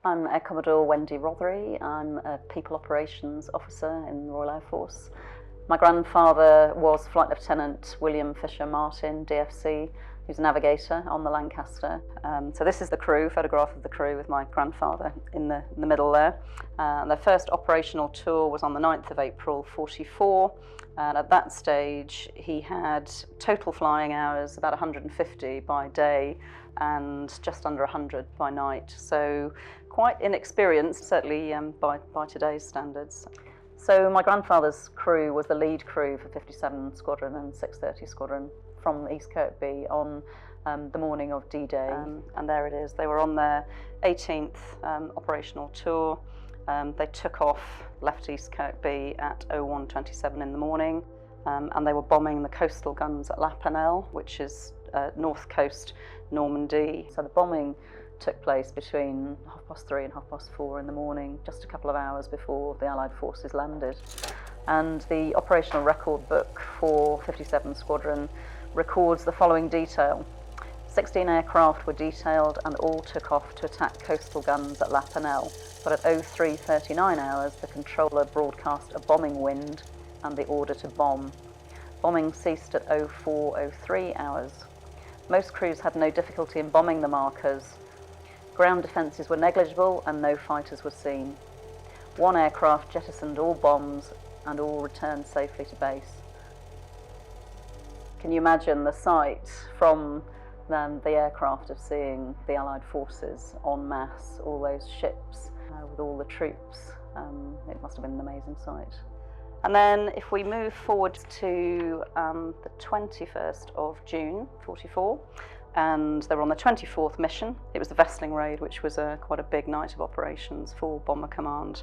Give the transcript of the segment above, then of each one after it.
I'm Air Commodore Rothery. I'm a People Operations Officer in the Royal Air Force. My grandfather was Flight Lieutenant William Fisher Martin, DFC, who's a navigator on the Lancaster. So this is the crew, photograph of the crew with my grandfather in the middle there. Their first operational tour was on the 9th of April 44, and at that stage he had total flying hours about 150 by day and just under 100 by night. So quite inexperienced, certainly by today's standards. So my grandfather's crew was the lead crew for 57 Squadron and 630 Squadron from East Kirkby on the morning of D-Day. And there it is. They were on their 18th operational tour. They took off, left East Kirkby at 01:27 in the morning, and they were bombing the coastal guns at La Panelle, which is north coast Normandy. So the bombing took place between 3:30 and 4:30 in the morning, just a couple of hours before the Allied forces landed. And the operational record book for 57 Squadron records the following detail. 16 aircraft were detailed and all took off to attack coastal guns at La Panelle, but at 03:39 hours the controller broadcast a bombing wind and the order to bomb. Bombing ceased at 04:03 hours. Most crews had no difficulty in bombing the markers. Ground defences were negligible and no fighters were seen. One aircraft jettisoned all bombs and all returned safely to base. Can you imagine the sight from the aircraft of seeing the Allied forces en masse, all those ships with all the troops? It must have been an amazing sight. And then if we move forward to the 21st of June 44, and they were on the 24th mission. It was the Vestling raid, which was quite a big night of operations for Bomber Command.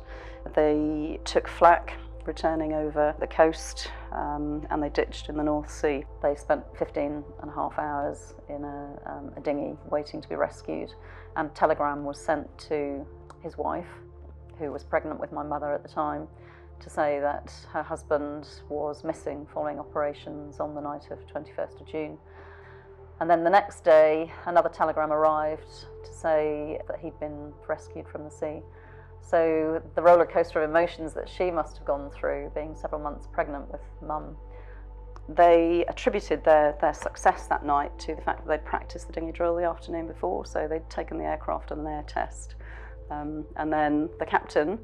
They took flak returning over the coast, and they ditched in the North Sea. They spent 15 and a half hours in a dinghy waiting to be rescued, and a telegram was sent to his wife, who was pregnant with my mother at the time, to say that her husband was missing following operations on the night of 21st of June. And then the next day, another telegram arrived to say that he'd been rescued from the sea. So the roller coaster of emotions that she must have gone through, being several months pregnant with Mum. They attributed their success that night to the fact that they'd practiced the dinghy drill the afternoon before, so they'd taken the aircraft on an air test. And then the captain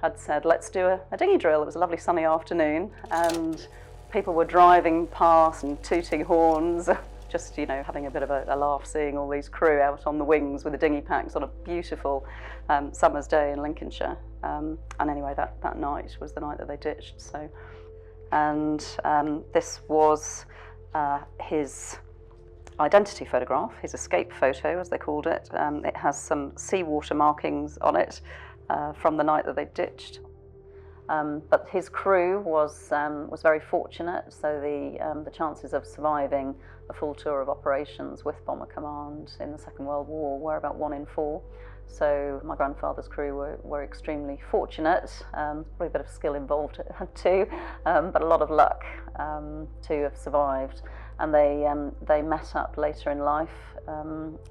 had said, let's do a dinghy drill. It was a lovely sunny afternoon, and people were driving past and tooting horns, just having a bit of a laugh, seeing all these crew out on the wings with the dinghy packs on a beautiful summer's day in Lincolnshire. And anyway, that night was the night that they ditched. So, and this was his identity photograph, his escape photo, as they called it. It has some seawater markings on it from the night that they ditched. But his crew was very fortunate, so the chances of surviving a full tour of operations with Bomber Command in the Second World War were about 1 in 4. So my grandfather's crew were extremely fortunate. Probably a bit of skill involved too, but a lot of luck to have survived. And they met up later in life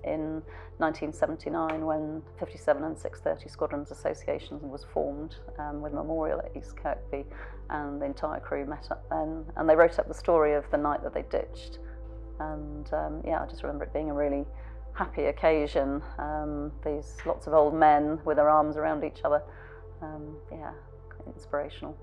in 1979 when 57 and 630 Squadrons Association was formed with a memorial at East Kirkby, and the entire crew met up then. And they wrote up the story of the night that they ditched. And I just remember it being a really happy occasion. These lots of old men with their arms around each other. Quite inspirational.